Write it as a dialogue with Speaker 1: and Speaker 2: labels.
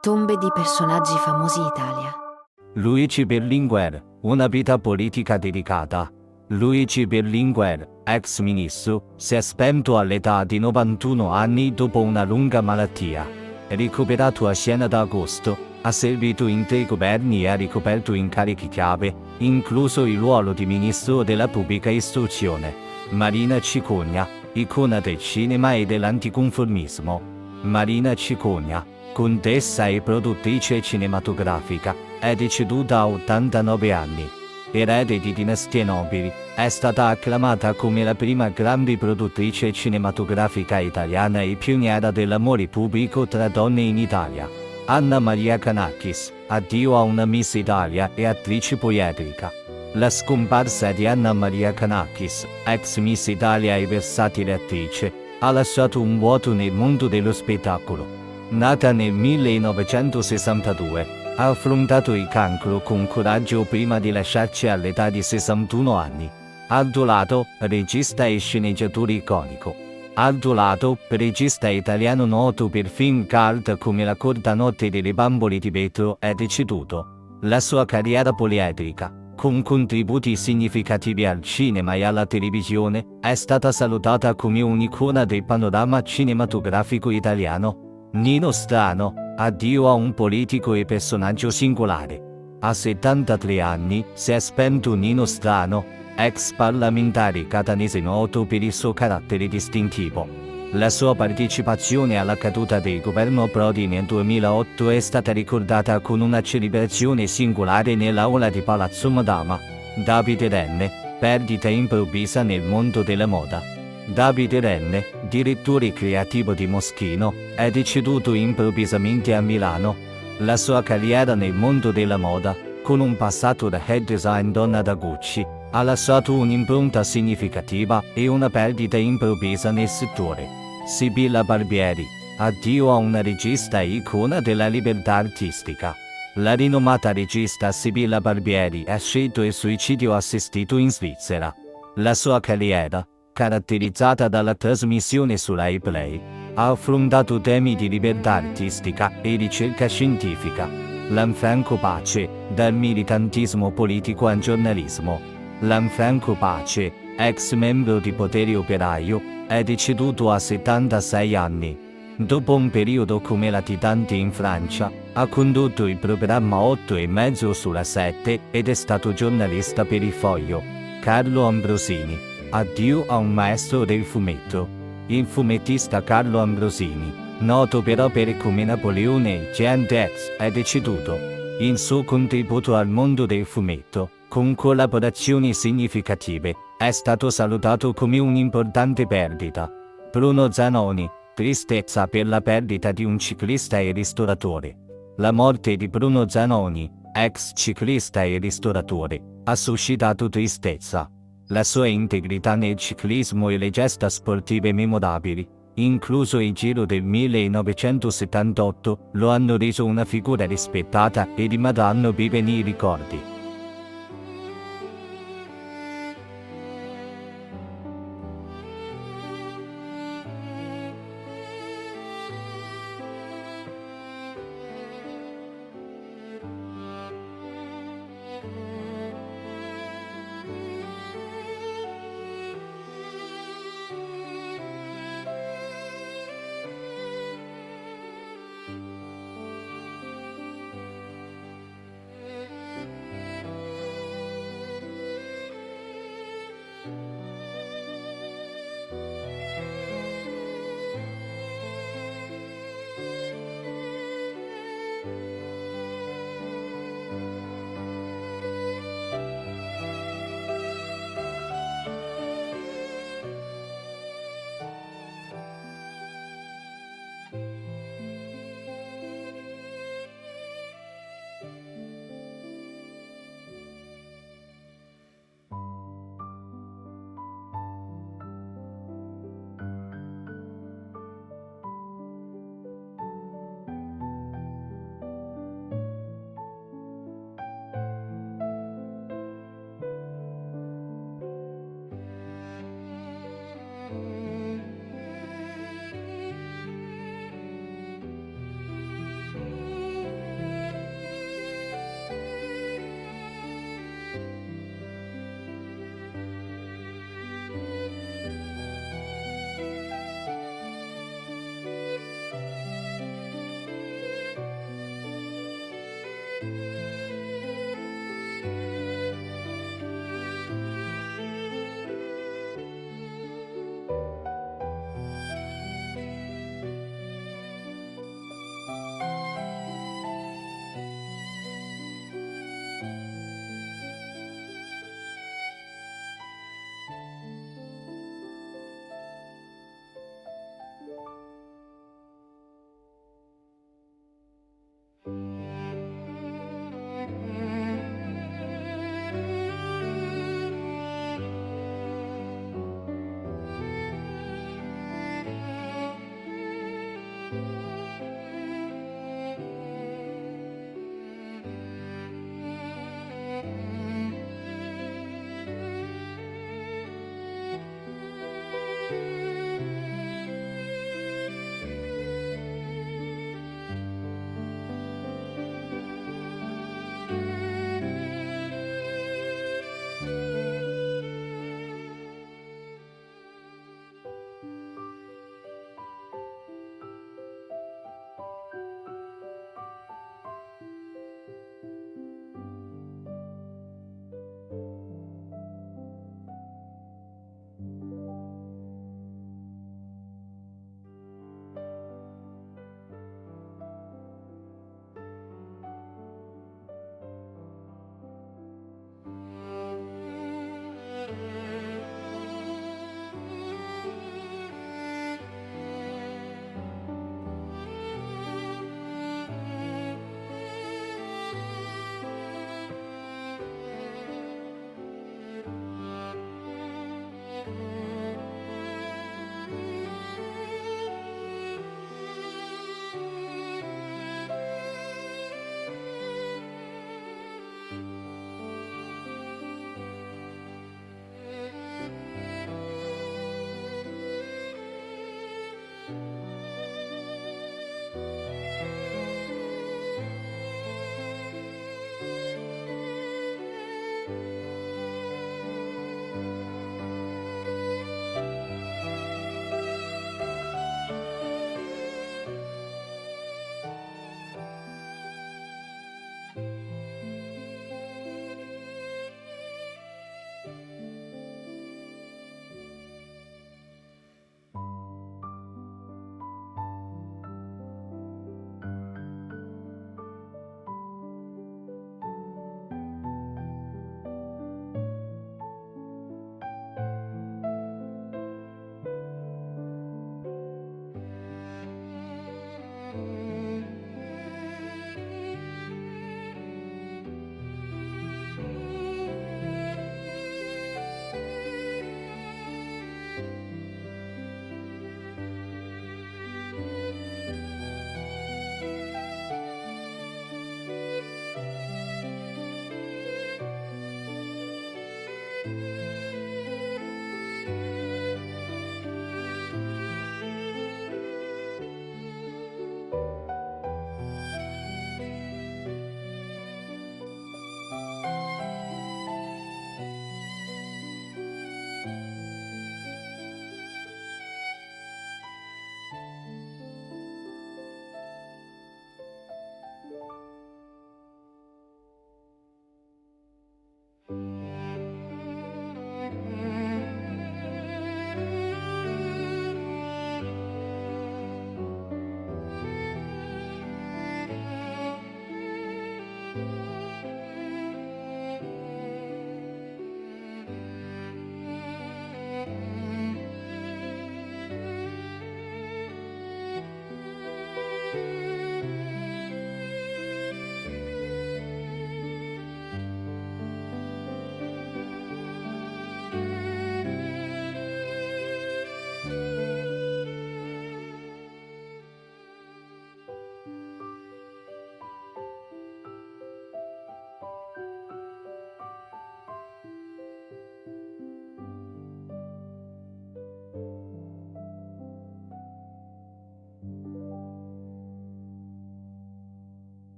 Speaker 1: Tombe di personaggi famosi Italia.
Speaker 2: Luigi Berlinguer, una vita politica dedicata. Luigi Berlinguer, ex ministro, si è spento all'età di 91 anni dopo una lunga malattia. Recuperato a Siena da agosto, ha servito in 3 governi e ha ricoperto incarichi chiave, incluso il ruolo di ministro della pubblica istruzione. Marina Cicogna, icona del cinema e dell'anticonformismo. Marina Cicogna, contessa e produttrice cinematografica, è deceduta a 89 anni. Erede di dinastie nobili, è stata acclamata come la prima grande produttrice cinematografica italiana e pioniera dell'amore pubblico tra donne in Italia. Anna Maria Kanakis, addio a una Miss Italia e attrice poetica. La scomparsa di Anna Maria Kanakis, ex Miss Italia e versatile attrice, ha lasciato un vuoto nel mondo dello spettacolo. Nata nel 1962, ha affrontato il cancro con coraggio prima di lasciarci all'età di 61 anni. Aldo Lato, regista e sceneggiatore iconico. Aldo Lato, regista italiano noto per film cult come La corta notte delle bambole di vetro, è deceduto. La sua carriera poliedrica, con contributi significativi al cinema e alla televisione, è stata salutata come un'icona del panorama cinematografico italiano. Nino Strano, addio a un politico e personaggio singolare. A 73 anni si è spento Nino Strano, ex parlamentare catanese noto per il suo carattere distintivo. La sua partecipazione alla caduta del governo Prodi nel 2008 è stata ricordata con una celebrazione singolare nell'aula di Palazzo Madama. Davide Renne, perdita improvvisa nel mondo della moda. Davide Renne, direttore creativo di Moschino, è deceduto improvvisamente a Milano. La sua carriera nel mondo della moda, con un passato da head design donna da Gucci, ha lasciato un'impronta significativa e una perdita improvvisa nel settore. Sibilla Barbieri, addio a una regista e icona della libertà artistica. La rinomata regista Sibilla Barbieri ha scelto il suicidio assistito in Svizzera. La sua carriera, caratterizzata dalla trasmissione su Rai Play, ha affrontato temi di libertà artistica e ricerca scientifica. Lanfranco Pace, dal militantismo politico al giornalismo. Lanfranco Pace, ex membro di Potere Operaio, è deceduto a 76 anni. Dopo un periodo come latitante in Francia, ha condotto il programma 8 e mezzo sulla 7 ed è stato giornalista per Il Foglio. Carlo Ambrosini, addio a un maestro del fumetto. Il fumettista Carlo Ambrosini, noto per opere come Napoleone e Jean d'Arc, è deceduto. Il suo contributo al mondo del fumetto, con collaborazioni significative, è stato salutato come un'importante perdita. Bruno Zanoni, tristezza per la perdita di un ciclista e ristoratore. La morte di Bruno Zanoni, ex ciclista e ristoratore, ha suscitato tristezza. La sua integrità nel ciclismo e le gesta sportive memorabili, incluso il Giro del 1978, lo hanno reso una figura rispettata e rimarranno vive nei ricordi.